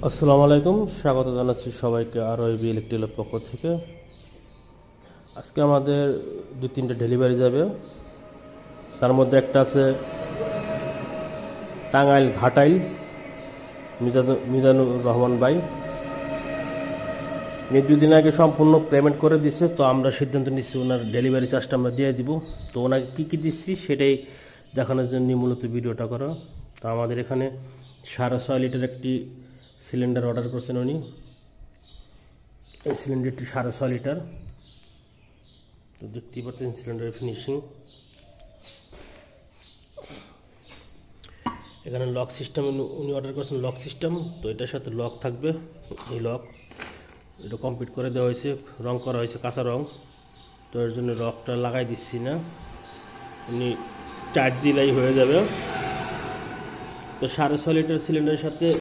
আসসালামু আলাইকুম, স্বাগত জানাচ্ছি সবাইকে আরওবি ইলেকট্রিকের পক্ষ থেকে। আজকে আমাদের 2-3টে ডেলিভারি যাবে। তার মধ্যে একটা আছে টাঙ্গাইল ঘাটাইল, মিজানুর রহমান ভাই। উনি 2 দিন আগে সম্পূর্ণ পেমেন্ট করে দিচ্ছে, তো আমরা সিদ্ধান্ত নিচ্ছি ওনার ডেলিভারি চার্জটা আমরা দিয়ে দিব। তো ওনাকে কী কী দিচ্ছি সেটাই দেখানোর জন্য মূলত ভিডিওটা করা। তো আমাদের এখানে 6.5 লিটার একটি সিলিন্ডার অর্ডার করছেন উনি। এই সিলিন্ডারটি 6.5 লিটার। তো দেখতেই পাচ্ছেন সিলিন্ডারের ফিনিশিং। এখানে লক সিস্টেম উনি অর্ডার করেছেন, লক সিস্টেম। তো এটার সাথে লক থাকবে, এই লক এটা কমপ্লিট করে দেওয়া হয়েছে, রং করা হয়েছে কাঁচা রং। তো এর জন্য লকটা লাগাই দিচ্ছি না, উনি টাইট দিলেই হয়ে যাবে। তো 6.5 লিটার সিলিন্ডারের সাথে